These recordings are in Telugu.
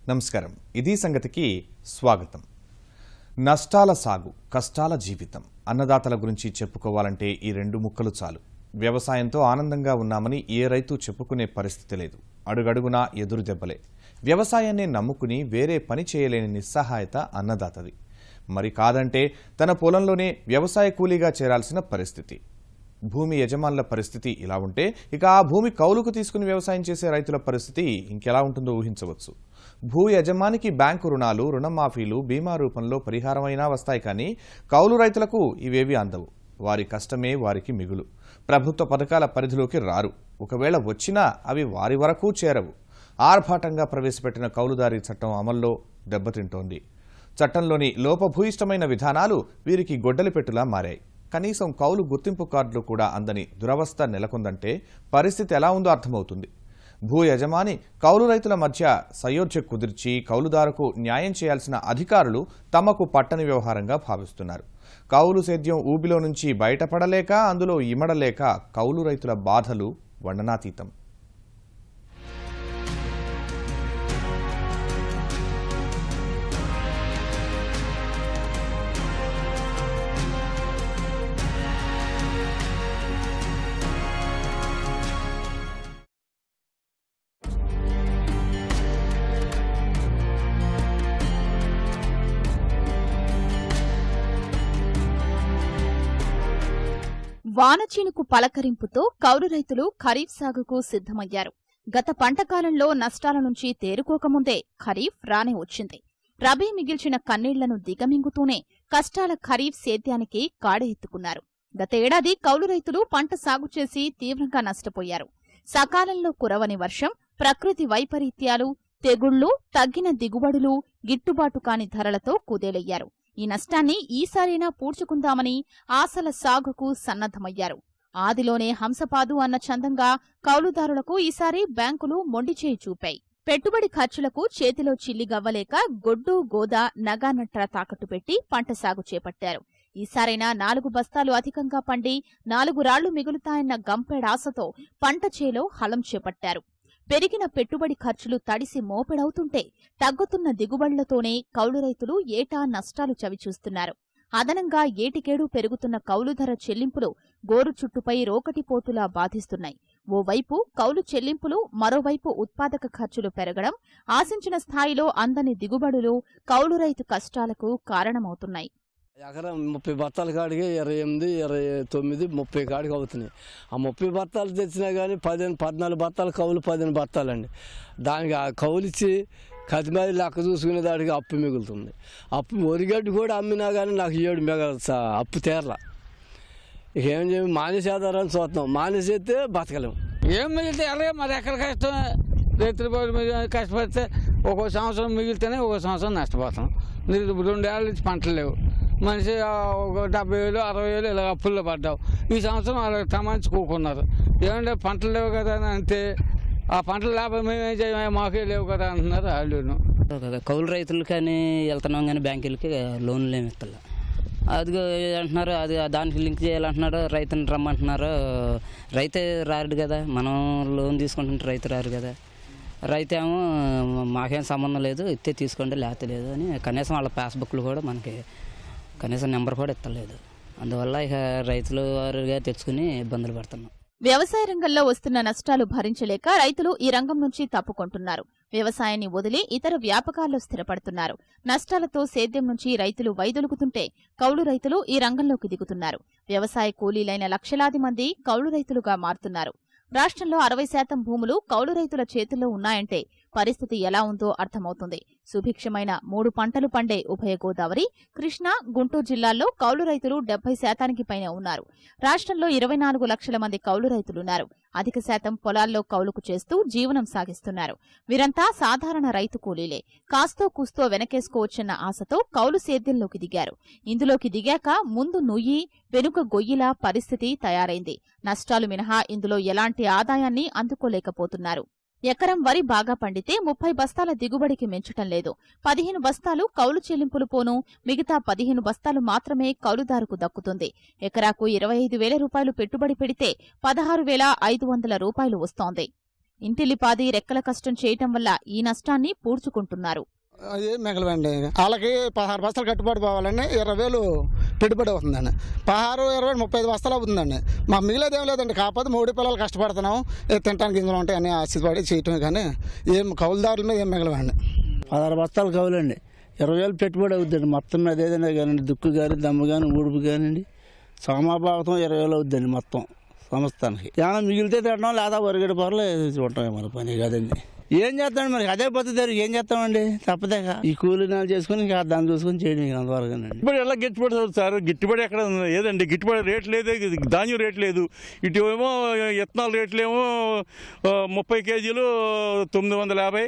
నమస్కారం. ఇది సంగతికి స్వాగతం. నష్టాల సాగు, కష్టాల జీవితం. అన్నదాతల గురించి చెప్పుకోవాలంటే ఈ రెండు ముక్కలు చాలు. వ్యవసాయంతో ఆనందంగా ఉన్నామని ఏ రైతు చెప్పుకునే పరిస్థితి లేదు. అడుగడుగునా ఎదురు దెబ్బలే. వ్యవసాయాన్ని నమ్ముకుని వేరే పని చేయలేని నిస్సహాయత అన్నదాతది. మరి కాదంటే తన పొలంలోనే వ్యవసాయ కూలీగా చేరాల్సిన పరిస్థితి. భూమి యజమానుల పరిస్థితి ఇలా ఉంటే ఇక ఆ భూమి కౌలుకు తీసుకుని వ్యవసాయం చేసే రైతుల పరిస్థితి ఇంకెలా ఉంటుందో ఊహించవచ్చు. భూ యజమానికి బ్యాంకు రుణాలు, రుణమాఫీలు, బీమా రూపంలో పరిహారమైనా వస్తాయి, కానీ కౌలు రైతులకు ఇవేవి అందవు. వారి కష్టమే వారికి మిగులు. ప్రభుత్వ పథకాల పరిధిలోకి రారు. ఒకవేళ వచ్చినా అవి వారి వరకు చేరవు. ఆర్భాటంగా ప్రవేశపెట్టిన కౌలుదారీ చట్టం అమల్లో దెబ్బతింటోంది. చట్టంలోని లోపభూయిష్టమైన విధానాలు వీరికి గొడ్డలిపెట్టులా మారాయి. కనీసం కౌలు గుర్తింపు కార్డులు కూడా అందని దురవస్థ నెలకొందంటే పరిస్థితి ఎలా ఉందో అర్థమవుతుంది. భూ యజమాని కౌలు రైతుల మధ్య సయోధ్య కుదిర్చి కౌలుదారుకు న్యాయం చేయాల్సిన అధికారులు తమకు పట్టని వ్యవహారంగా భావిస్తున్నారు. కౌలు సేద్యం ఊబిలో నుంచి బయటపడలేక, అందులో ఇమడలేక కౌలు రైతుల బాధలు వర్ణనాతీతం. వానచీనుకు పలకరింపుతో కౌలు రైతులు ఖరీఫ్ సాగుకు సిద్ధమయ్యారు. గత పంటకాలంలో నష్టాల నుంచి తేరుకోకముందే ఖరీఫ్ రానే వచ్చింది. రబీ మిగిల్చిన కన్నీళ్లను దిగమింగుతూనే కష్టాల ఖరీఫ్ సేద్యానికి కాడెత్తుకున్నారు. గతేడాది కౌలు రైతులు పంట సాగు చేసి తీవ్రంగా నష్టపోయారు. సకాలంలో కురవని వర్షం, ప్రకృతి వైపరీత్యాలు, తెగుళ్లు, తగ్గిన దిగుబడులు, గిట్టుబాటు కాని ధరలతో కుదేలయ్యారు. ఈ నష్టాన్ని ఈసారైనా పూడ్చుకుందామని ఆశల సాగుకు సన్నద్ధమయ్యారు. ఆదిలోనే హంసపాదు అన్న చందంగా కౌలుదారులకు ఈసారి బ్యాంకులు మొండిచేయి చూపాయి. పెట్టుబడి ఖర్చులకు చేతిలో చిల్లిగవ్వలేక గొడ్డు, గోద, నగానట్ర తాకట్టు పెట్టి పంట సాగు చేపట్టారు. ఈసారైనా 4 బస్తాలు అధికంగా పండి 4 రాళ్లు మిగులుతాయన్న గంపెడాశతో పంట చేలో హలం చేపట్టారు. పెరిగిన పెట్టుబడి ఖర్చులు తడిసి మోపెడవుతుంటే తగ్గుతున్న దిగుబడులతోనే కౌలు రైతులు ఏటా నష్టాలు చవిచూస్తున్నారు. అదనంగా ఏటికేడు పెరుగుతున్న కౌలు ధర చెల్లింపులు గోరు చుట్టుపై రోకటిపోటులా బాధిస్తున్నాయి. ఓవైపు కౌలు చెల్లింపులు, మరోవైపు ఉత్పాదక ఖర్చులు పెరగడం, ఆశించిన స్థాయిలో అందని దిగుబడులు కౌలు రైతు కష్టాలకు కారణమవుతున్నాయి. ఎకరం 30 బత్తాల కాడికి 28, 29, 30 కాడికి అవుతున్నాయి. ఆ 30 బత్తాలు తెచ్చినా కానీ 14 బత్తాలు కౌలు 15 బత్తాలండి. దానికి ఆ కౌలు ఇచ్చి కతిమది లెక్క చూసుకునే దానికి అప్పు మిగులుతుంది. అప్పు ఒరిగడ్డి కూడా అమ్మినా కానీ నాకు 7 అప్పు తీరలా. ఇక ఏం చేయ మానేసేదారని చూస్తున్నాం. మానేసేస్తే బతకలేము. ఏం మిగిలితే అలాగే మరి ఎక్కడ కష్టం. రైతులు కష్టపడితే ఒక్కో సంవత్సరం మిగిలితేనే ఒక్కో సంవత్సరం నష్టపోతాం. 2 ఏళ్ళ నుంచి పంటలు లేవు. మనిషి ఒక 70,000, 60,000 ఇలా అప్పుల్లో పడ్డావు. ఈ సంవత్సరం అలా తమాంచి కూకున్నారు. ఏమంటే పంటలు లేవు కదా అని అంతే. ఆ పంటలు లాభం మేమేం చేయమే, మాకే లేవు కదా అంటున్నారు వాళ్ళు. కౌలు రైతులు కానీ వెళ్తున్నాం కానీ బ్యాంకులకి లోన్లు ఏమి ఇస్తలే. అది అంటున్నారు, అది దానికి లింక్ చేయాలంటున్నారు. రైతుని రమ్మంటున్నారు. రైతే రారు కదా, మనం లోన్ తీసుకుంటుంటే రైతు రారు కదా. రైతు ఏమో మాకేం సంబంధం లేదు, ఇస్తే తీసుకోండి లేకపోతే లేదు అని కనీసం వాళ్ళ పాస్బుక్లు కూడా మనకి కనీసం నెంబర్ కూడా ఇస్తలేదు. అందువల్ల ఇక రైతులు వారుగా తెచ్చుకుని ఇబ్బందులు పడుతున్నాం. వ్యవసాయ రంగంలో వస్తున్న నష్టాలు భరించలేక రైతులు ఈ రంగం నుంచి తప్పుకుంటున్నారు. వ్యవసాయాన్ని వదిలి ఇతర వ్యాపకాల్లో స్థిరపడుతున్నారు. నష్టాలతో సేద్యం నుంచి రైతులు వైదొలుగుతుంటే కౌలు రైతులు ఈ రంగంలోకి దిగుతున్నారు. వ్యవసాయ కూలీలైన లక్షలాది మంది కౌలు రైతులుగా మారుతున్నారు. రాష్ట్రంలో 60% భూములు కౌలు రైతుల చేతుల్లో ఉన్నాయంటే పరిస్థితి ఎలా ఉందో అర్థమవుతుంది. సుభిక్షమైన 3 పంటలు పండే ఉభయ గోదావరి, కృష్ణా, గుంటూరు జిల్లాల్లో కౌలు రైతులు 70% పైనే ఉన్నారు. రాష్ట్రంలో 24 లక్షల మంది కౌలు రైతులున్నారు. అధిక శాతం పొలాల్లో కౌలుకు చేస్తూ జీవనం సాగిస్తున్నారు. వీరంతా సాధారణ రైతు కూలీలే. కాస్తో కూస్తో వెనకేసుకోవచ్చన్న ఆశతో కౌలు సేద్యంలోకి దిగారు. ఇందులోకి దిగాక ముందు నుయ్యి, వెనుక గొయ్యిలా పరిస్థితి తయారైంది. నష్టాలు మినహా ఇందులో ఎలాంటి ఆదాయాన్ని అందుకోలేకపోతున్నారు. ఎకరం వరి బాగా పండితే 30 బస్తాల దిగుబడికి మించటం లేదు. 15 బస్తాలు కౌలు చెల్లింపులు పోను, మిగతా 15 బస్తాలు మాత్రమే కౌలుదారుకు దక్కుతుంది. ఎకరాకు 25,000 రూపాయలు పెట్టుబడి పెడితే 16,500 రూపాయలు వస్తోంది. ఇంటిలిపాది రెక్కల కష్టం చేయటం వల్ల ఈ నష్టాన్ని పూడ్చుకుంటున్నారు. అది మిగలవండి. వాళ్ళకి 16 బస్తాలు కట్టుబడి పోవాలండి, 20,000 పెట్టుబడి అవుతుందండి. 16, 20, 35 బస్తాలు అవుతుందండి. మాకు మిగిలేదు ఏం లేదండి. కాకపోతే 3 పిల్లలు కష్టపడుతున్నాం, తినడానికి గింజలు ఉంటాయి అని ఆశపడి చేయటమే కానీ ఏం కౌలుదారుల మీద ఏం మిగలవండి. 16 బస్తాలు కౌలండి, 20,000 పెట్టుబడి అవుతుందండి. మొత్తం మీద ఏదైనా కానివ్వండి, దుక్కు కానీ దమ్ము కానీ ఊడుపు కానివ్వండి, సమభాగం 20,000 అవుతుందండి మొత్తం సంస్థానికి. ఏమైనా మిగిలితే తిట్టడం లేదా ఒరిగడి పొరలు చూడటం మన పని కదండి. ఏం చేస్తామండి మరి, అదే పద్ధతి ఏం చేస్తామండి, తప్పదేక ఈ కూలి నాలు చేసుకుని ఇంకా దాన్ని చూసుకొని చేయడం అంతవరకు. ఇప్పుడు ఎలా గిట్టుబడి సార్, గిట్టుబడి ఎక్కడ ఏదండి, గిట్టుబడి రేట్ లేదు, ధాన్యం రేట్ లేదు. ఇటు ఏమో ఇత్తనాల రేట్లేమో 30 కేజీలు 950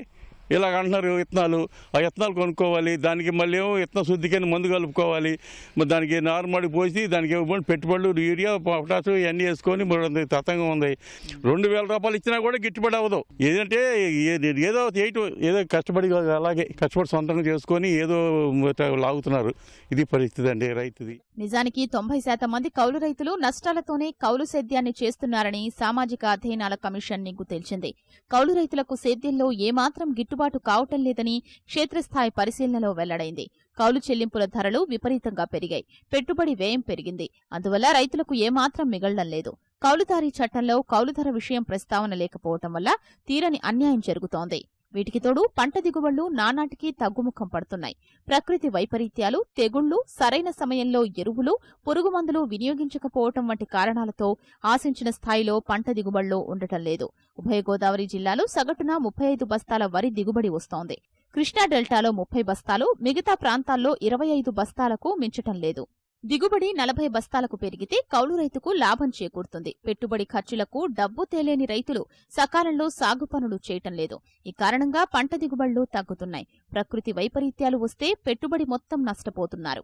ఇలాగ అంటున్నారు ఇత్తనాలు. ఆ ఇత్తనాలు కొనుక్కోవాలి, దానికి మళ్ళీ ఏమో ఇత్తన శుద్ధికని మందు కలుపుకోవాలి, మరి దానికి నార్మల్ పోసి దానికి పెట్టుబడులు యూరియా పొటాసు ఇవన్నీ వేసుకొని తతంగా ఉంది. 2,000 రూపాయలు ఇచ్చినా కూడా గిట్టుబడి అవ్వదు. ఏదంటే ఏదో ఏదో కష్టపడి అలాగే కష్టపడి సొంతంగా చేసుకొని ఏదో లాగుతున్నారు. ఇది పరిస్థితి అండి రైతుది. నిజానికి 90% మంది కౌలు రైతులు నష్టాలతోనే కౌలు సేద్యాన్ని చేస్తున్నారని సామాజిక అధ్యయనాల కమిషన్ నిగ్గు తేల్చింది. కౌలు రైతులకు సేద్యంలో ఏమాత్రం గిట్టుబాటు కావటం లేదని క్షేత్రస్థాయి పరిశీలనలో వెల్లడైంది. కౌలు చెల్లింపుల ధరలు విపరీతంగా పెరిగాయి, పెట్టుబడి వ్యయం పెరిగింది. అందువల్ల రైతులకు ఏమాత్రం మిగలడం లేదు. కౌలుదారీ చట్టంలో కౌలుధర విషయం ప్రస్తావన లేకపోవటం వల్ల తీరని అన్యాయం జరుగుతోంది. వీటికి తోడు పంట దిగుబడులు నానాటికి తగ్గుముఖం పడుతున్నాయి. ప్రకృతి వైపరీత్యాలు, తెగుళ్లు, సరైన సమయంలో ఎరువులు, పురుగుమందులు వినియోగించకపోవటం వంటి కారణాలతో ఆశించిన స్థాయిలో పంట దిగుబడులు ఉండటం లేదు. ఉభయ గోదావరి జిల్లాలో సగటున 35 బస్తాల వరి దిగుబడి వస్తోంది. కృష్ణా డెల్టాలో 30 బస్తాలు, మిగతా ప్రాంతాల్లో 25 బస్తాలకు మించటం లేదు. దిగుబడి 40 బస్తాలకు పెరిగితే కౌలు రైతుకు లాభం చేకూరుతుంది. పెట్టుబడి ఖర్చులకు డబ్బు తేలేని రైతులు సకాలంలో సాగు పనులు చేయటం లేదు. ఈ కారణంగా పంట దిగుబడులు తగ్గుతున్నాయి. ప్రకృతి వైపరీత్యాలు వస్తే పెట్టుబడి మొత్తం నష్టపోతున్నారు.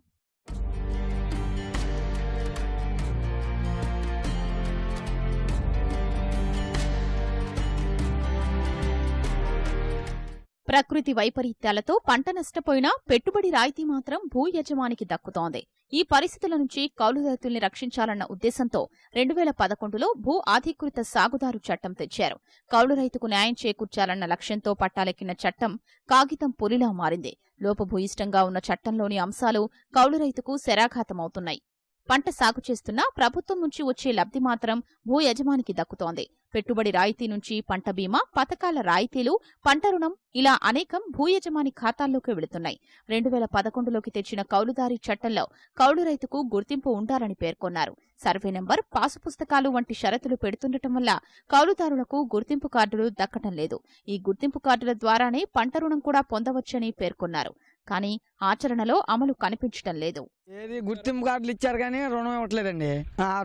ప్రకృతి వైపరీత్యాలతో పంట నష్టపోయినా పెట్టుబడి రాయితీ మాత్రం భూ యజమానికి దక్కుతోంది. ఈ పరిస్థితుల నుంచి కౌలు రైతుల్ని రక్షించాలన్న ఉద్దేశంతో 2011లో భూ ఆధికృత సాగుదారు చట్టం తెచ్చారు. కౌలు రైతుకు న్యాయం చేకూర్చాలన్న లక్ష్యంతో పట్టాలెక్కిన చట్టం కాగితం పులిలా మారింది. లోపభూయిష్టంగా ఉన్న చట్టంలోని అంశాలు కౌలు రైతుకు శరాఘాతమవుతున్నాయి. పంట సాగు చేస్తున్నా ప్రభుత్వం నుంచి వచ్చే లబ్ధి మాత్రం భూ యజమానికి దక్కుతోంది. పెట్టుబడి రాయితీ నుంచి పంట బీమా, పథకాల రాయితీలు, పంట రుణం ఇలా అనేకం భూ యజమాని ఖాతాల్లోకి వెళుతున్నాయి. 2011లోకి తెచ్చిన కౌలుదారీ చట్టంలో కౌలు రైతుకు గుర్తింపు ఉండాలని పేర్కొన్నారు. సర్వే నంబర్, పాసు పుస్తకాలు వంటి షరతులు పెడుతుండటం వల్ల కౌలుదారులకు గుర్తింపు కార్డులు దక్కటం లేదు. ఈ గుర్తింపు కార్డుల ద్వారానే పంట రుణం కూడా పొందవచ్చని పేర్కొన్నారు. కానీ ఆచరణలో అమలు కనిపించడం లేదు. ఏది గుర్తింపు కార్డులు ఇచ్చారు కానీ రుణం ఇవ్వట్లేదండి.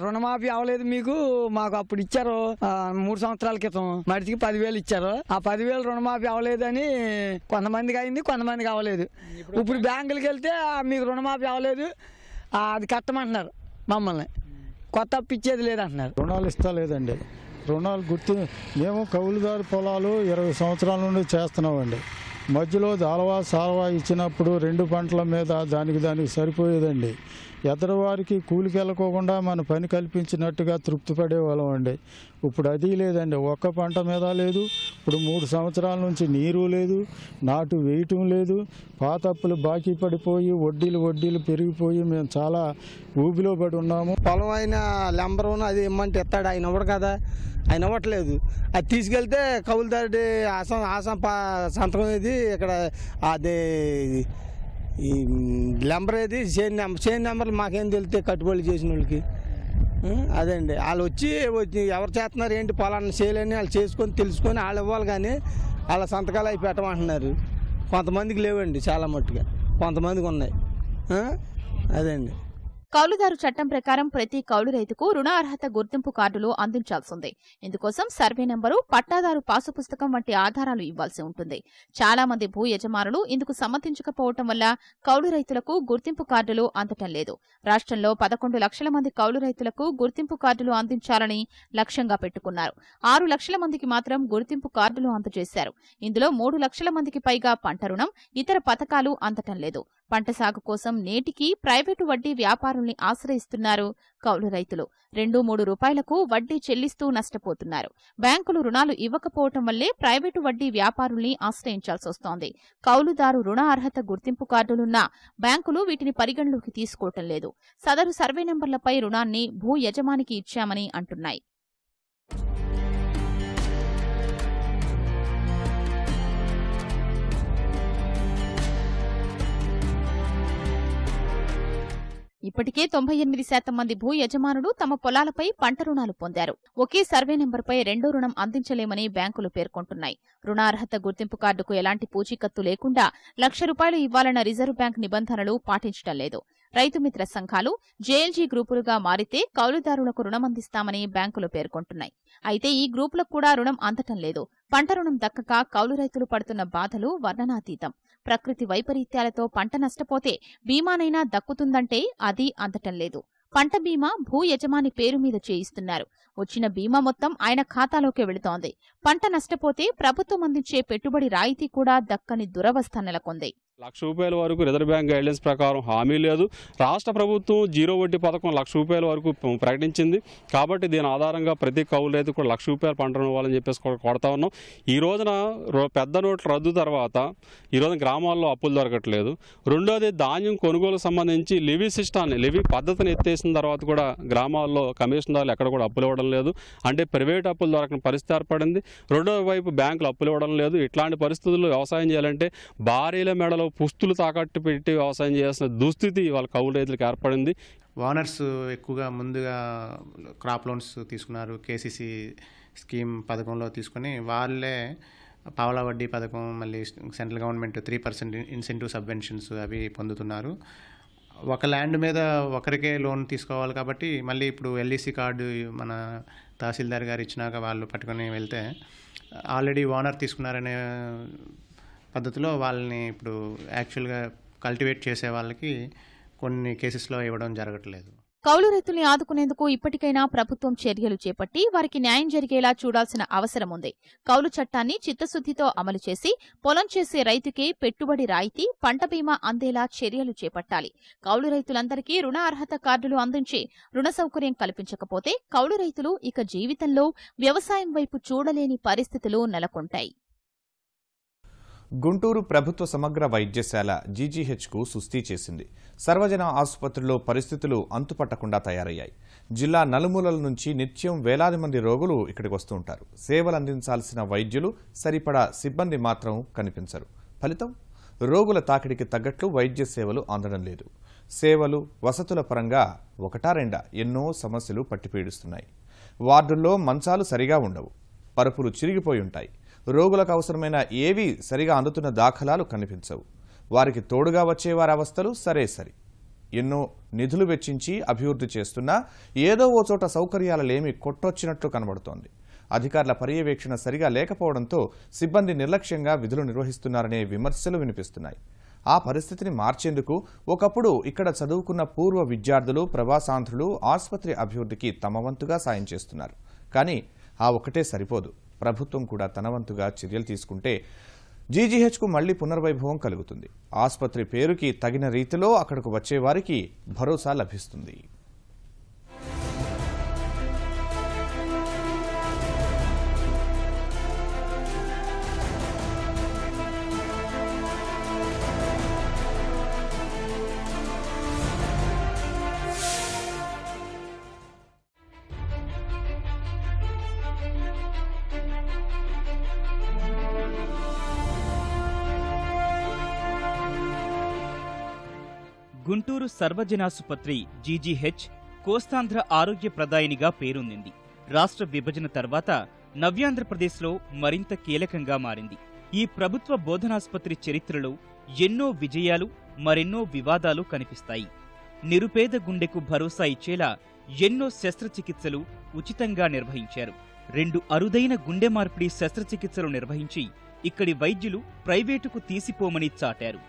రుణమాఫీ అవ్వలేదు మీకు, మాకు అప్పుడు ఇచ్చారు 3 సంవత్సరాల క్రితం మడిచికి 10,000 ఇచ్చారు. ఆ 10,000 రుణమాఫీ అవ్వలేదని కొంతమందికి అయింది, కొంతమందికి అవ్వలేదు. ఇప్పుడు బ్యాంకులకి వెళ్తే మీకు రుణమాఫీ అవ్వలేదు, అది కట్టమంటున్నారు. మమ్మల్ని కొత్త అప్పు ఇచ్చేది లేదంటున్నారు. రుణాలు ఇస్తలేదండి. రుణాలు మేము కౌలుదారు పొలాలు 20 సంవత్సరాల నుండి చేస్తున్నామండి. మధ్యలో దాలవా సాలవా ఇచ్చినప్పుడు 2 పంటల మీద దానికి సరిపోయేదండి. ఎదరవారికి కూలికి వెళ్ళకోకుండా మన పని కల్పించినట్టుగా తృప్తి పడేవాళ్ళం అండి. ఇప్పుడు అది లేదండి. ఒక్క పంట మీద లేదు. ఇప్పుడు 3 సంవత్సరాల నుంచి నీరు లేదు, నాటు వేయటం లేదు. పాత అప్పులు బాకీ పడిపోయి వడ్డీలు పెరిగిపోయి మేము చాలా ఊబిలో పడి ఉన్నాము. పొలం అయిన లెంబరు అది ఇమ్మంటే ఇస్తాడు, ఆయన ఇవ్వడు కదా, ఆయన ఇవ్వట్లేదు. అది తీసుకెళ్తే కౌలుదారుడి ఆసం సంతకం ఇది ఇక్కడ అదే ఈ లెంబర్ ఏది చేను నెంబర్లు మాకేం తెలితే కట్టుబడి చేసిన వాళ్ళకి అదండి. వాళ్ళు వచ్చి ఎవరు చేస్తున్నారు ఏంటి పొలాన్ని చేయలేని వాళ్ళు చేసుకొని తెలుసుకొని వాళ్ళు ఇవ్వాలి కానీ వాళ్ళ సంతకాలు అవి పెట్టమంటున్నారు. కొంతమందికి లేవండి, చాలా మట్టుగా కొంతమందికి ఉన్నాయి. అదండి. కౌలుదారు చట్టం ప్రకారం ప్రతి కౌలు రైతుకు రుణ అర్హత గుర్తింపు కార్డులు అందించాల్సిందే. ఇందుకోసం సర్వే నంబరు, పట్టాదారు పాసు పుస్తకం వంటి ఆధారాలు ఇవ్వాల్సి ఉంటుంది. చాలా మంది భూ యజమానులు ఇందుకు సమ్మతించకపోవటం వల్ల కౌలు రైతులకు గుర్తింపు కార్డులు అందటం లేదు. రాష్ట్రంలో 11 లక్షల మంది కౌలు రైతులకు గుర్తింపు కార్డులు అందించాలని లక్ష్యంగా పెట్టుకున్నారు. 6 లక్షల మందికి మాత్రం గుర్తింపు కార్డులు అందజేశారు. ఇందులో 3 లక్షల మందికి పైగా పంట రుణం, ఇతర పథకాలు అందటం లేదు. పంట సాగు కోసం నేటికి ప్రైవేటు వడ్డీ వ్యాపారుల్ని ఆశ్రయిస్తున్నారు కౌలు రైతులు. 2-3 రూపాయలకు వడ్డీ చెల్లిస్తూ నష్టపోతున్నారు. బ్యాంకులు రుణాలు ఇవ్వకపోవటం వల్లే ప్రైవేటు వడ్డీ వ్యాపారుల్ని ఆశ్రయించాల్సొస్తోంది. కౌలుదారు రుణ అర్హత గుర్తింపు కార్డులున్నా బ్యాంకులు వీటిని పరిగణలోకి తీసుకోవటం లేదు. సదరు సర్వే నెంబర్లపై రుణాన్ని భూ యజమానికి ఇచ్చామని అంటున్నాయి. ఇప్పటికే 98% మంది భూ యజమానులు తమ పొలాలపై పంట రుణాలు పొందారు. ఒకే సర్వే నెంబర్పై రెండో రుణం అందించలేమని బ్యాంకులు పేర్కొంటున్నాయి. రుణార్హత గుర్తింపు కార్డుకు ఎలాంటి పూచీకత్తు లేకుండా ₹1,00,000 ఇవ్వాలన్న రిజర్వ్ బ్యాంక్ నిబంధనలు పాటించడం లేదు. రైతు మిత్ర సంఘాలు జేఎల్జీ గ్రూపులుగా మారితే కౌలుదారులకు రుణమందిస్తామని బ్యాంకులు పేర్కొంటున్నాయి. అయితే ఈ గ్రూపులకు కూడా రుణం అందటం లేదు. పంట రుణం దక్కక కౌలు రైతులు పడుతున్న బాధలు వర్ణనాతీతం. ప్రకృతి వైపరీత్యాలతో పంట నష్టపోతే బీమానైనా దక్కుతుందంటే అది అందటం లేదు. పంట బీమా భూ యజమాని పేరు మీద చేయిస్తున్నారు. వచ్చిన బీమా మొత్తం ఆయన ఖాతాలోకే వెళుతోంది. పంట నష్టపోతే ప్రభుత్వం అందించే పెట్టుబడి రాయితీ కూడా దక్కని దురవస్థ నెలకొంది. ₹1,00,000 వరకు రిజర్వ్ బ్యాంక్ గైడ్లైన్స్ ప్రకారం హామీ లేదు. రాష్ట్ర ప్రభుత్వం జీరో వడ్డీ పథకం ₹1,00,000 వరకు ప్రకటించింది. కాబట్టి దీని ఆధారంగా ప్రతి కౌలు రైతు కూడా ₹1,00,000 పంట రుణం ఇవ్వాలని చెప్పేసి కొడతా ఉన్నాం. ఈ రోజున పెద్ద నోట్ల రద్దు తర్వాత ఈ రోజున గ్రామాల్లో అప్పులు దొరకట్లేదు. రెండోది ధాన్యం కొనుగోలుకు సంబంధించి లివీ పద్ధతిని ఎత్తేసిన తర్వాత కూడా గ్రామాల్లో కమిషన్దారులు ఎక్కడ కూడా అప్పులు ఇవ్వడం లేదు. అంటే ప్రైవేట్ అప్పులు దొరకని పరిస్థితి ఏర్పడింది. రెండో వైపు బ్యాంకులు అప్పులు ఇవ్వడం లేదు. ఇట్లాంటి పరిస్థితుల్లో వ్యవసాయం చేయాలంటే భారీల మెడలో పుస్తులు తాకట్టు పెట్టి వ్యవసాయం చేయాల్సిన దుస్థితి వాళ్ళ కౌలు రైతులకు ఏర్పడింది. ఓనర్స్ ఎక్కువగా ముందుగా క్రాప్ లోన్స్ తీసుకున్నారు. కేసీసీ స్కీమ్ పథకంలో తీసుకుని వాళ్ళే పావలా వడ్డీ పథకం, మళ్ళీ సెంట్రల్ గవర్నమెంట్ 3% ఇన్సెంటివ్ సబ్వెన్షన్స్ అవి పొందుతున్నారు. ఒక ల్యాండ్ మీద ఒకరికే లోన్ తీసుకోవాలి కాబట్టి మళ్ళీ ఇప్పుడు ఎల్ఈసి కార్డు మన తహసీల్దార్ గారు ఇచ్చినాక వాళ్ళు పట్టుకొని వెళ్తే ఆల్రెడీ ఓనర్ తీసుకున్నారనే పద్ధతిలో వాళ్ళని ఇప్పుడు యాక్చువల్గా కల్టివేట్ చేసే వాళ్ళకి కొన్ని కేసెస్లో ఇవ్వడం జరగట్లేదు. కౌలు రైతుల్ని ఆదుకునేందుకు ఇప్పటికైనా ప్రభుత్వం చర్యలు చేపట్టి వారికి న్యాయం జరిగేలా చూడాల్సిన అవసరం ఉంది. కౌలు చట్టాన్ని చిత్తశుద్దితో అమలు చేసి పొలం చేసే రైతుకే పెట్టుబడి రాయితీ, పంట బీమా అందేలా చర్యలు చేపట్టాలి. కౌలు రైతులందరికీ రుణ అర్హత కార్డులు అందించి రుణ సౌకర్యం కల్పించకపోతే కౌలు రైతులు ఇక జీవితంలో వ్యవసాయం వైపు చూడలేని పరిస్థితులు నెలకొంటాయి. గుంటూరు ప్రభుత్వ సమగ్ర వైద్యశాల జీజీహెచ్కు సుస్థి చేసింది. సర్వజన ఆసుపత్రిలో పరిస్థితులు అంతుపట్టకుండా తయారయ్యాయి. జిల్లా నలుమూలల నుంచి నిత్యం వేలాది మంది రోగులు ఇక్కడికి వస్తూ ఉంటారు. సేవలు అందించాల్సిన వైద్యులు, సరిపడా సిబ్బంది మాత్రం కనిపించరు. ఫలితం రోగుల తాకిడికి తగ్గట్లు వైద్య సేవలు అందడం లేదు. సేవలు, వసతుల పరంగా ఒకటా రెండా ఎన్నో సమస్యలు పట్టిపీడిస్తున్నాయి. వార్డుల్లో మంచాలు సరిగా ఉండవు, పరుపులు చిరిగిపోయి ఉంటాయి. రోగులకు అవసరమైన ఏవీ సరిగా అందుతున్న దాఖలాలు కనిపించవు. వారికి తోడుగా వచ్చేవారి అవస్థలు సరే. ఎన్నో నిధులు వెచ్చించి అభివృద్ధి చేస్తున్నా ఏదో ఓ చోట సౌకర్యాలలేమి కొట్టొచ్చినట్లు కనబడుతోంది. అధికారుల పర్యవేక్షణ సరిగా లేకపోవడంతో సిబ్బంది నిర్లక్ష్యంగా విధులు నిర్వహిస్తున్నారనే విమర్శలు వినిపిస్తున్నాయి. ఆ పరిస్థితిని మార్చేందుకు ఒకప్పుడు ఇక్కడ చదువుకున్న పూర్వ విద్యార్థులు, ప్రవాసాంధ్రులు ఆసుపత్రి అభివృద్ధికి తమ వంతుగా సాయం చేస్తున్నారు. కానీ ఆ ఒక్కటే సరిపోదు. ప్రభుత్వం కూడా తన వంతుగా చర్యలు తీసుకుంటే జీజీహెచ్కు మళ్లీ పునర్వైభవం కలుగుతుంది. ఆసుపత్రి పేరుకి తగిన రీతిలో అక్కడకు వచ్చేవారికి భరోసా లభిస్తుంది. గుంటూరు సర్వజనాసుపత్రి జీజీహెచ్ కోస్తాంధ్ర ఆరోగ్య ప్రదాయినిగా పేరొందింది. రాష్ట్ర విభజన తర్వాత నవ్యాంధ్రప్రదేశ్లో మరింత కీలకంగా మారింది. ఈ ప్రభుత్వ బోధనాసుపత్రి చరిత్రలో ఎన్నో విజయాలు, మరెన్నో వివాదాలు కనిపిస్తాయి. నిరుపేద గుండెకు భరోసా ఇచ్చేలా ఎన్నో శస్త్రచికిత్సలు ఉచితంగా నిర్వహించారు. 2 అరుదైన గుండె మార్పిడి శస్త్రచికిత్సలు నిర్వహించి ఇక్కడి వైద్యులు ప్రైవేటుకు తీసిపోమని చాటారు.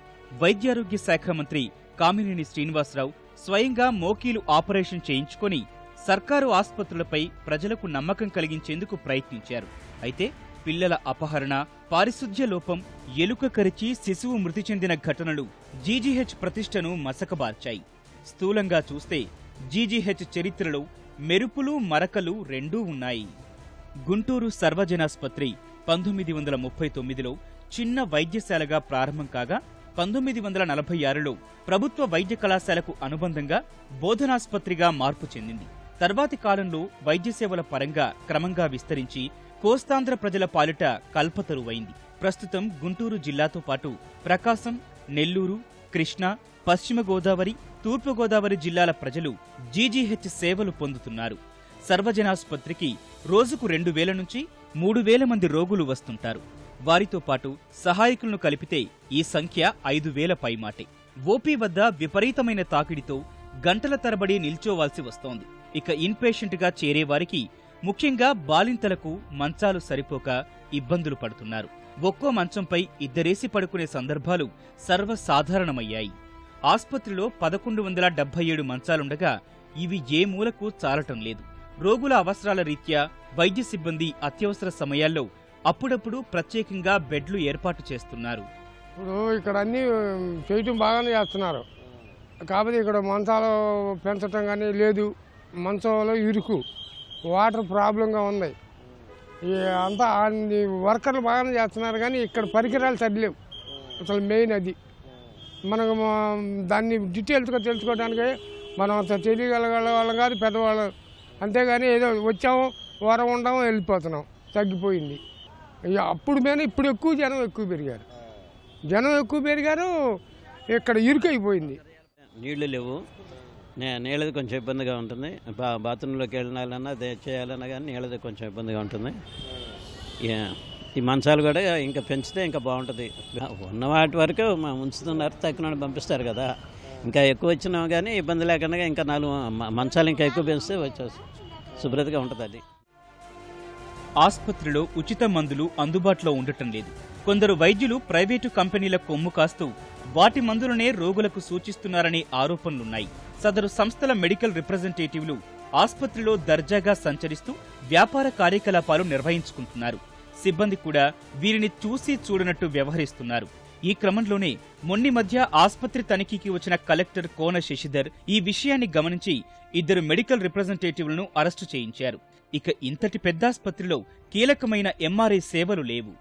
వైద్యారోగ్య శాఖ మంత్రి కామినేని శ్రీనివాసరావు స్వయంగా మోకీలు ఆపరేషన్ చేయించుకొని సర్కారు ఆసుపత్రులపై ప్రజలకు నమ్మకం కలిగించేందుకు ప్రయత్నించారు. అయితే పిల్లల అపహరణ, పారిశుధ్య లోపం, ఎలుక కరిచి శిశువు మృతి చెందిన ఘటనలు జీజీహెచ్ ప్రతిష్టను మసకబార్చాయి. స్థూలంగా చూస్తే జీజీహెచ్ చరిత్రలో మెరుపులు మరకలు రెండూ ఉన్నాయి. గుంటూరు సర్వజనాస్పత్రి 1939లో చిన్న వైద్యశాలగా ప్రారంభం కాగా 1946లో ప్రభుత్వ వైద్య కళాశాలకు అనుబంధంగా బోధనాస్పత్రిగా మార్పు చెందింది. తర్వాతి కాలంలో వైద్య సేవల పరంగా క్రమంగా విస్తరించి కోస్తాంధ్ర ప్రజల పాలిట కల్పతరువైంది. ప్రస్తుతం గుంటూరు జిల్లాతో పాటు ప్రకాశం, నెల్లూరు, కృష్ణా, పశ్చిమ గోదావరి, తూర్పు గోదావరి జిల్లాల ప్రజలు జీజీహెచ్ సేవలు పొందుతున్నారు. సర్వజనాస్పత్రికి రోజుకు 2000 నుంచి 3000 మంది రోగులు వస్తుంటారు. వారితో పాటు సహాయకులను కలిపితే ఈ సంఖ్య 5000 పైమాటే. ఓపీ వద్ద విపరీతమైన తాకిడితో గంటల తరబడి నిల్చోవాల్సి వస్తోంది. ఇక ఇన్పేషెంట్గా చేరేవారికి, ముఖ్యంగా బాలింతలకు మంచాలు సరిపోక ఇబ్బందులు పడుతున్నారు. ఒక్కో మంచంపై ఇద్దరేసి పడుకునే సందర్భాలు సర్వసాధారణమయ్యాయి. ఆస్పత్రిలో 1177 మంచాలుండగా ఇవి ఏ మూలకు చాలటం లేదు. రోగుల అవసరాల రీత్యా వైద్య సిబ్బంది అత్యవసర సమయాల్లో అప్పుడప్పుడు ప్రత్యేకంగా బెడ్లు ఏర్పాటు చేస్తున్నారు. ఇప్పుడు ఇక్కడ అన్నీ చేయటం బాగానే చేస్తున్నారు. కాకపోతే ఇక్కడ మంచాలు పెంచటం కానీ లేదు. మంచంలో ఇరుకు, వాటర్ ప్రాబ్లంగా ఉంది. అంతా వర్కర్లు బాగానే చేస్తున్నారు కానీ ఇక్కడ పరికరాలు సరిలేవు. అసలు మెయిన్ అది. మనకు దాన్ని డీటెయిల్స్గా తెలుసుకోవడానికి మనం తెలియగలగల వాళ్ళం కాదు, పెద్దవాళ్ళు. అంతేగాని ఏదో వచ్చాము, వారం ఉండము, వెళ్ళిపోతున్నాం. తగ్గిపోయింది. అప్పుడు మీద ఇప్పుడు జనం ఎక్కువ పెరిగారు. ఇక్కడ ఇరుకైపోయింది. నీళ్లు లేవు. నీళ్ళది కొంచెం ఇబ్బందిగా ఉంటుంది. బాత్రూంలోకి వెళ్ళాలన్నా చేయాలన్నా కానీ నీళ్ళది కొంచెం ఇబ్బందిగా ఉంటుంది. ఈ మంచాలు కూడా ఇంకా పెంచితే ఇంకా బాగుంటుంది. ఉన్న వాటి వరకు ఉంచుతున్నారు, తక్కువ పంపిస్తారు కదా. ఇంకా ఎక్కువ వచ్చినా కానీ ఇబ్బంది లేకుండా ఇంకా 4 మంచాలు ఇంకా ఎక్కువ పెంచితే వచ్చేసి శుభ్రతగా ఉంటుంది. అది ఆస్పత్రిలో ఉచిత మందులు అందుబాటులో ఉండటం లేదు. కొందరు వైద్యులు ప్రైవేటు కంపెనీల కొమ్ము కాస్తూ వాటి మందులనే రోగులకు సూచిస్తున్నారనే ఆరోపణలున్నాయి. సదరు సంస్థల మెడికల్ రిప్రజెంటేటివ్లు ఆస్పత్రిలో దర్జాగా సంచరిస్తూ వ్యాపార కార్యకలాపాలు నిర్వహించుకుంటున్నారు. సిబ్బంది కూడా వీరిని చూసి చూడనట్టు వ్యవహరిస్తున్నారు. ఈ క్రమంలోనే మొన్ని మధ్య ఆస్పత్రి తనిఖీకి వచ్చిన కలెక్టర్ కోన శశిధర్ ఈ విషయాన్ని గమనించి 2 మెడికల్ రిప్రజెంటేటివ్లను అరెస్టు చేయించారు. ఇక ఇంతటి పెద్దాస్పత్రిలో కీలకమైన ఎంఆర్ఐ సేవలు లేవు.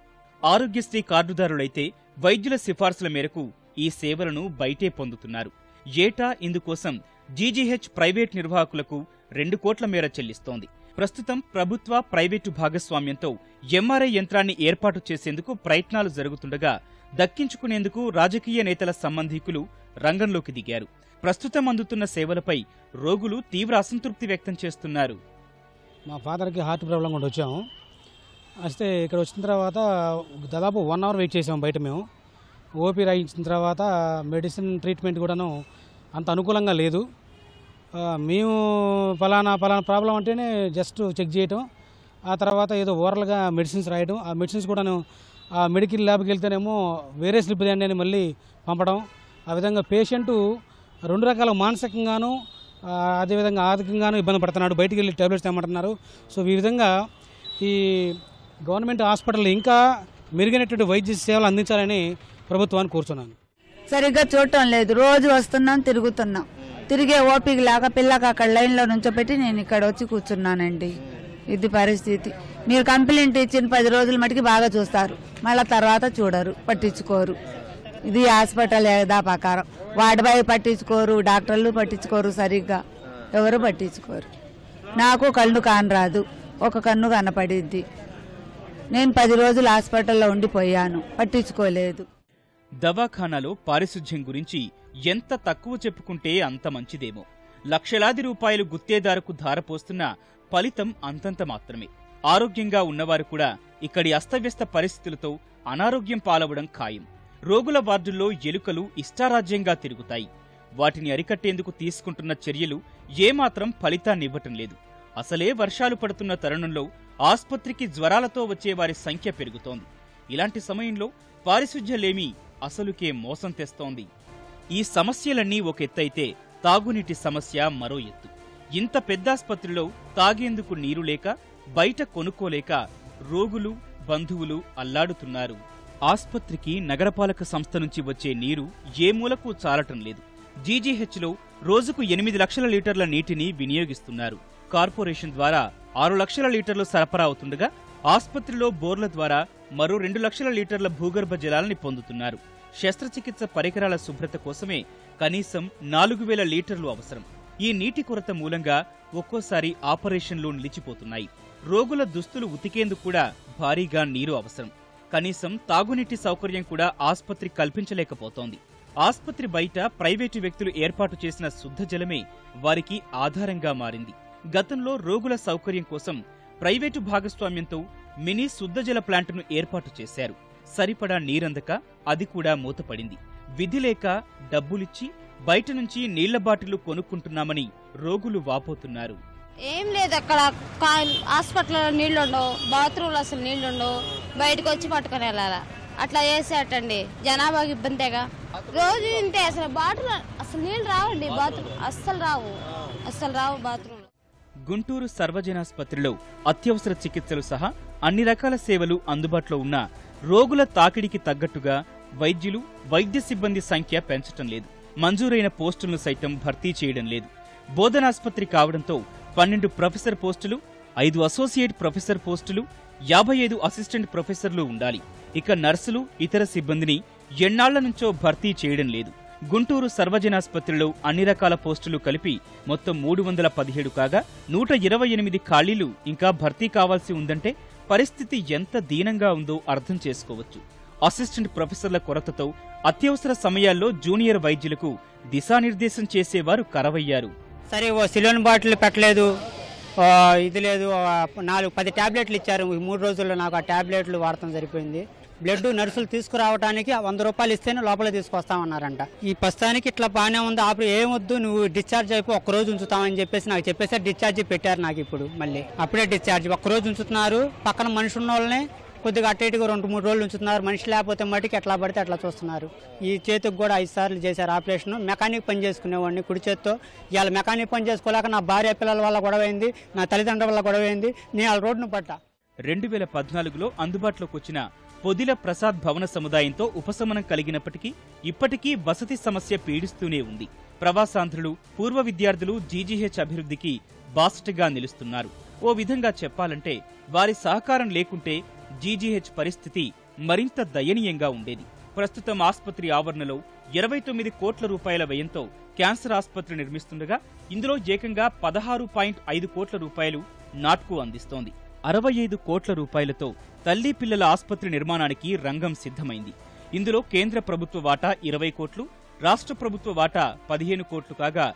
ఆరోగ్యశ్రీ కార్డుదారులైతే వైద్యుల సిఫార్సుల మేరకు ఈ సేవలను బయటే పొందుతున్నారు. ఏటా ఇందుకోసం జీజీహెచ్ ప్రైవేట్ నిర్వాహకులకు 2 కోట్ల మేర చెల్లిస్తోంది. ప్రస్తుతం ప్రభుత్వ ప్రైవేటు భాగస్వామ్యంతో ఎంఆర్ఐ యంత్రాన్ని ఏర్పాటు చేసేందుకు ప్రయత్నాలు జరుగుతుండగా దక్కించుకునేందుకు రాజకీయ నేతల సంబంధీకులు రంగంలోకి దిగారు. ప్రస్తుతం అందుతున్న సేవలపై రోగులు తీవ్ర అసంతృప్తి వ్యక్తం చేస్తున్నారు. మా ఫాదర్కి హార్ట్ ప్రాబ్లం కూడా వచ్చాము. వస్తే ఇక్కడ వచ్చిన తర్వాత దాదాపు 1 అవర్ వెయిట్ చేసాము బయట. మేము ఓపీ రాయించిన తర్వాత మెడిసిన్ ట్రీట్మెంట్ కూడాను అంత అనుకూలంగా లేదు. మేము ఫలానా ప్రాబ్లం అంటేనే జస్ట్ చెక్ చేయటం, ఆ తర్వాత ఏదో ఓరల్గా మెడిసిన్స్ రాయడం, ఆ మెడిసిన్స్ కూడాను ఆ మెడికల్ ల్యాబ్కి వెళ్తేనేమో వేరే స్లిప్ చేయండి అని మళ్ళీ పంపడం. ఆ విధంగా పేషెంటు 2 రకాల మానసికంగాను అదేవిధంగా ఆర్థికంగాను ఇబ్బంది పడుతున్నాడు. బయటికి వెళ్ళి టాబ్లెట్స్ తెమ్మంటున్నారు. సో ఈ విధంగా ఈ గవర్నమెంట్ హాస్పిటల్ ఇంకా మెరుగైనటువంటి వైద్య సేవలు అందించాలని ప్రభుత్వాన్ని కోరుతున్నాను. సరిగ్గా చూడటం లేదు. రోజు వస్తున్నాం, తిరుగుతున్నాం. తిరిగే ఓపిక లాగా పిల్లకి అక్కడ లైన్లో నుంచోపెట్టి నేను ఇక్కడ వచ్చి కూర్చున్నానండి. ఇది పరిస్థితి. మీరు కంప్లైంట్ ఇచ్చిన 10 రోజుల మటుకి బాగా చూస్తారు, మళ్ళీ తర్వాత చూడరు, పట్టించుకోరు. ఇది హాస్పిటల్ యథా ప్రకారం. వార్డు బాయ్ పట్టించుకోరు, డాక్టర్లు పట్టించుకోరు, సరిగ్గా ఎవరు పట్టించుకోరు. నాకు కళ్ళు కానరాదు, ఒక కన్ను కనపడిద్ది. నేను 10 రోజులు హాస్పిటల్లో ఉండిపోయాను, పట్టించుకోలేదు. దవాఖానాలో పారిశుధ్యం గురించి ఎంత తక్కువ చెప్పుకుంటే అంత మంచిదేమో. లక్షలాది రూపాయలు గుత్తేదారుకు ధారపోస్తున్నా ఫలితం అంతంత మాత్రమే. ఆరోగ్యంగా ఉన్నవారు కూడా ఇక్కడి అస్తవ్యస్త పరిస్థితులతో అనారోగ్యం పాలవడం ఖాయం. రోగుల వార్డుల్లో ఎలుకలు ఇష్టారాజ్యంగా తిరుగుతాయి. వాటిని అరికట్టేందుకు తీసుకుంటున్న చర్యలు ఏమాత్రం ఫలితాన్నివ్వటం లేదు. అసలే వర్షాలు పడుతున్న తరుణంలో ఆస్పత్రికి జ్వరాలతో వచ్చేవారి సంఖ్య పెరుగుతోంది. ఇలాంటి సమయంలో పారిశుధ్యలేమి అసలుకే మోసం తెస్తోంది. ఈ సమస్యలన్నీ ఒక ఎత్తైతే తాగునీటి సమస్య మరో ఎత్తు. ఇంత పెద్దాస్పత్రిలో తాగేందుకు నీరు లేక, బయట కొనుక్కోలేక రోగులు, బంధువులు అల్లాడుతున్నారు. ఆస్పత్రికి నగరపాలక సంస్థ నుంచి వచ్చే నీరు ఏ మూలకు చాలటం లేదు. జీజీహెచ్లో రోజుకు 8 లక్షల లీటర్ల నీటిని వినియోగిస్తున్నారు. కార్పొరేషన్ ద్వారా 6 లక్షల లీటర్లు సరఫరా అవుతుండగా ఆస్పత్రిలో బోర్ల ద్వారా మరో 2 లక్షల లీటర్ల భూగర్భ జలాల్ని పొందుతున్నారు. శస్త్రచికిత్స పరికరాల శుభ్రత కోసమే కనీసం 4000 లీటర్లు అవసరం. ఈ నీటి కొరత మూలంగా ఒక్కోసారి ఆపరేషన్లు నిలిచిపోతున్నాయి. రోగుల దుస్తులు ఉతికేందుకు కూడా భారీగా నీరు అవసరం. కనీసం తాగునీటి సౌకర్యం కూడా ఆస్పత్రి కల్పించలేకపోతోంది. ఆస్పత్రి బయట ప్రైవేటు వ్యక్తులు ఏర్పాటు చేసిన శుద్ధ జలమే వారికి ఆధారంగా మారింది. గతంలో రోగుల సౌకర్యం కోసం ప్రైవేటు భాగస్వామ్యంతో మినీ శుద్ధజల ప్లాంటును ఏర్పాటు చేశారు. సరిపడా నీరందక అది కూడా మూతపడింది. విధి లేక డబ్బులిచ్చి బయట నుంచి నీళ్ల బాటిళ్లు కొనుక్కుంటున్నామని రోగులు వాపోతున్నారు. ఏం లేదు, అక్కడ హాస్పిటల్లో నీళ్లుండవు, బాత్రూంలో అసలు నీళ్లుండవు, బయటకు వచ్చి పట్టుకొని వెళ్ళాలా. అట్లా చేసేటండి, జనాభాకి ఇబ్బందిగా. రోజు ఇంతే, అసలు బాటిల్ అసలు నీళ్లు రావండి, బాత్రూమ్ అస్సలు రావు బాత్రూమ్. గుంటూరు సర్వజనాస్పత్రిలో అత్యవసర చికిత్సలు సహా అన్ని రకాల సేవలు అందుబాటులో ఉన్న రోగుల తాకిడికి తగ్గట్టుగా వైద్యులు, వైద్య సిబ్బంది సంఖ్య పెంచటం లేదు. మంజూరైన పోస్టులను సైతం భర్తీ చేయడం లేదు. బోధనాస్పత్రి కావడంతో 12 ప్రొఫెసర్ పోస్టులు, 5 అసోసియేట్ ప్రొఫెసర్ పోస్టులు, 55 అసిస్టెంట్ ప్రొఫెసర్లు ఉండాలి. ఇక నర్సులు, ఇతర సిబ్బందిని ఎన్నాళ్ల నుంచో భర్తీ చేయడం లేదు. గుంటూరు సర్వజనాస్పత్రిలో అన్ని రకాల పోస్టులు కలిపి మొత్తం 317 కాగా 128 ఖాళీలు ఇంకా భర్తీ కావాల్సి ఉందంటే పరిస్థితి ఎంత దీనంగా ఉందో అర్థం చేసుకోవచ్చు. అసిస్టెంట్ ప్రొఫెసర్ల కొరతతో అత్యవసర సమయాల్లో జూనియర్ వైద్యులకు దిశానిర్దేశం చేసేవారు కరవయ్యారు. సరే, ఓ సిలోన్ బాటిల్ పెట్టలేదు, ఇది లేదు, 10 టాబ్లెట్లు ఇచ్చారు. 3 రోజుల్లో నాకు ఆ టాబ్లెట్లు వాడటం సరిపోయింది. బ్లడ్ నర్సులు తీసుకురావడానికి 100 రూపాయలు ఇస్తేనే లోపల తీసుకొస్తామన్నారంట. ఈ ప్రస్తుతానికి ఇట్లా బాగానే ఉంది, అప్పుడు ఏమొద్దు, నువ్వు డిశ్చార్జ్ అయిపోయి 1 రోజు ఉంచుతామని చెప్పేసి నాకు చెప్పేసి డిశ్చార్జ్ పెట్టారు. నాకు ఇప్పుడు మళ్ళీ అప్పుడే డిశ్చార్జ్ 1 రోజు ఉంచుతున్నారు. పక్కన మనిషి ఉన్న వాళ్ళని కొద్దిగా అటు ఇటుగా 2-3 రోజులు ఉంచుతున్నారు. మనిషి లేకపోతే మటుకు ఎట్లా పడితే అట్లా చూస్తున్నారు. ఈ చేతికి కూడా 5 సార్లు చేశారు ఆపరేషన్. మెకానిక్ పని చేసుకునేవాడిని కుడి చేత్తో. ఇవాళ మెకానిక్ పని చేసుకోలేక నా భార్య పిల్లల వల్ల గొడవైంది, నా తల్లిదండ్రుల వల్ల గొడవైంది. నేను వాళ్ళ రోడ్డును పడ్డా. 2014లో అందుబాటులోకి వచ్చిన పొదిల ప్రసాద్ భవన సముదాయంతో ఉపశమనం కలిగినప్పటికీ ఇప్పటికీ వసతి సమస్య పీడిస్తూనే ఉంది. ప్రవాసాంధ్రులు, పూర్వ విద్యార్థులు జీజీహెచ్ అభివృద్ధికి బాసటగా నిలుస్తున్నారు. ఓ విధంగా చెప్పాలంటే వారి సహకారం లేకుంటే జీజీహెచ్ పరిస్థితి మరింత దయనీయంగా ఉండేది. ప్రస్తుతం ఆస్పత్రి ఆవరణలో 29 కోట్ల రూపాయల వ్యయంతో క్యాన్సర్ ఆస్పత్రి నిర్మిస్తుండగా ఇందులో ఏకంగా 16.5 కోట్ల రూపాయలు నాట్కు అందిస్తోంది. 65 కోట్ల రూపాయలతో తల్లి పిల్లల ఆస్పత్రి నిర్మాణానికి రంగం సిద్ధమైంది. ఇందులో కేంద్ర ప్రభుత్వ వాటా 20 కోట్లు, రాష్ట్ర ప్రభుత్వ వాటా 15 కోట్లు కాగా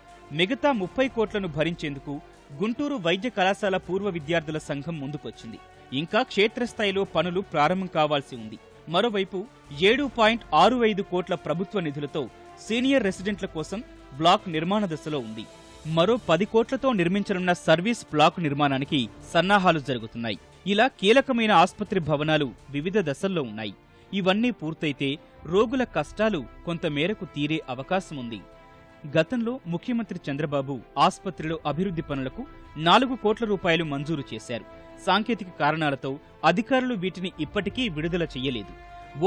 మిగతా 30 కోట్లను భరించేందుకు గుంటూరు వైద్య కళాశాల పూర్వ విద్యార్థుల సంఘం ముందుకొచ్చింది. ఇంకా క్షేత్రస్థాయిలో పనులు ప్రారంభం కావాల్సి ఉంది. మరోవైపు 7.65 కోట్ల ప్రభుత్వ నిధులతో సీనియర్ రెసిడెంట్ల కోసం బ్లాక్ నిర్మాణ దశలో ఉంది. మరో 10 కోట్లతో నిర్మించనున్న సర్వీస్ బ్లాక్ నిర్మాణానికి సన్నాహాలు జరుగుతున్నాయి. ఇలా కీలకమైన ఆస్పత్రి భవనాలు వివిధ దశల్లో ఉన్నాయి. ఇవన్నీ పూర్తయితే రోగుల కష్టాలు కొంతమేరకు తీరే అవకాశం ఉంది. గతంలో ముఖ్యమంత్రి చంద్రబాబు ఆస్పత్రిలో అభివృద్ధి పనులకు 4 కోట్ల రూపాయలు మంజూరు చేశారు. సాంకేతిక కారణాలతో అధికారులు వీటిని ఇప్పటికీ విడుదల చెయ్యలేదు.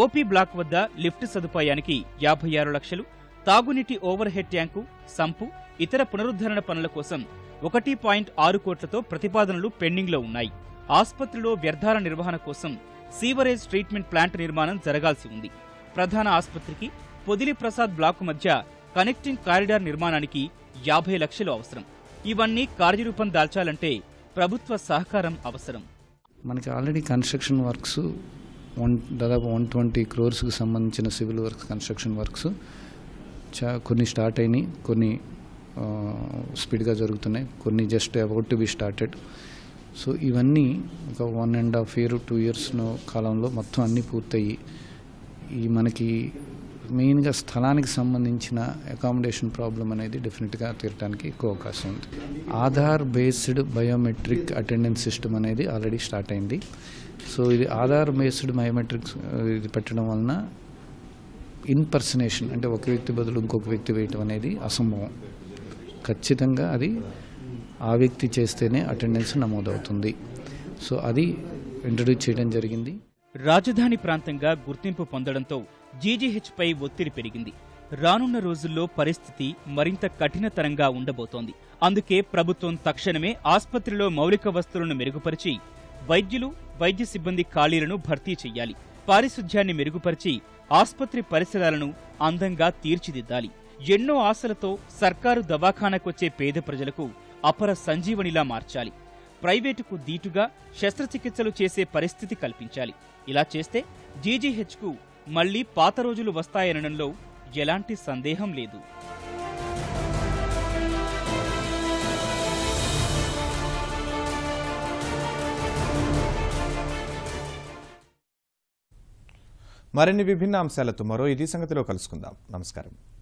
ఓపీ బ్లాక్ వద్ద లిఫ్ట్ సదుపాయానికి 56 లక్షలు, తాగునీటి ఓవర్ హెడ్ ట్యాంకు, సంపు, ఇతర పునరుద్ధరణ పనుల కోసం 1.6 కోట్లతో ప్రతిపాదనలు పెండింగ్లో ఉన్నాయి. ఆస్పత్రిలో వ్యర్థాల నిర్వహణ కోసం సీవరేజ్ ట్రీట్మెంట్ ప్లాంట్ నిర్మాణం జరగాల్సి ఉంది. ప్రధాన ఆస్పత్రికి పొదిలి ప్రసాద్ బ్లాకు మధ్య కనెక్టింగ్ కారిడార్ నిర్మాణానికి 50 లక్షలు అవసరం. ఇవన్నీ కార్యరూపం దాల్చాలంటే ప్రభుత్వ సహకారం అవసరం. మనకి ఆల్రెడీ కన్స్ట్రక్షన్ వర్క్స్ దాదాపు 120 క్రోర్స్కి సంబంధించిన సివిల్ వర్క్స్, కన్స్ట్రక్షన్ వర్క్స్ కొన్ని స్టార్ట్ అయినాయి, కొన్ని స్పీడ్గా జరుగుతున్నాయి, కొన్ని just about to be started. So ఇవన్నీ ఒక 1.5 year 2 years కాలంలో మొత్తం అన్నీ పూర్తయ్యి ఈ మనకి మెయిన్గా స్థలానికి సంబంధించిన అకామిడేషన్ ప్రాబ్లం అనేది డెఫినెట్గా తీరడానికి ఎక్కువ అవకాశం ఉంది. Aadhaar based biometric attendance system అనేది ఆల్రెడీ స్టార్ట్ అయింది. సో ఇది ఆధార్ బేస్డ్ బయోమెట్రిక్స్ ఇది పెట్టడం వలన ఇన్పర్సనేషన్ అంటే ఒక వ్యక్తి బదులు ఇంకొక వ్యక్తి వేయటం అనేది అసంభవం. ఖచ్చితంగా అది ఆ వ్యక్తి చేస్తేనే అటెండెన్స్ నమోదవుతుంది. సో అది ఇంట్రడ్యూస్ చేయడం జరిగింది. రాజధాని ప్రాంతంగా గుర్తింపు పొందడంతో జీజీహెచ్పై ఒత్తిడి పెరిగింది. రానున్న రోజుల్లో పరిస్థితి మరింత కఠినతరంగా ఉండబోతోంది. అందుకే ప్రభుత్వం తక్షణమే ఆస్పత్రిలో మౌలిక వసతులను మెరుగుపరిచి వైద్యులు, వైద్య సిబ్బంది ఖాళీలను భర్తీ చెయ్యాలి. పారిశుధ్యాన్ని మెరుగుపరిచి ఆస్పత్రి పరిసరాలను అందంగా తీర్చిదిద్దాలి. ఎన్నో ఆశలతో సర్కారు దవాఖానకొచ్చే పేద ప్రజలకు అపర సంజీవనిలా మార్చాలి. ప్రైవేటుకు దీటుగా శస్త్రచికిత్సలు చేసే పరిస్థితి కల్పించాలి. ఇలా చేస్తే జీజీహెచ్కు మళ్లీ పాత రోజులు వస్తాయనడంలో ఎలాంటి సందేహం లేదు. మరిన్ని విభిన్న అంశాలతో మరో ఇది సంగతిలో కలుసుకుందాం. నమస్కారం.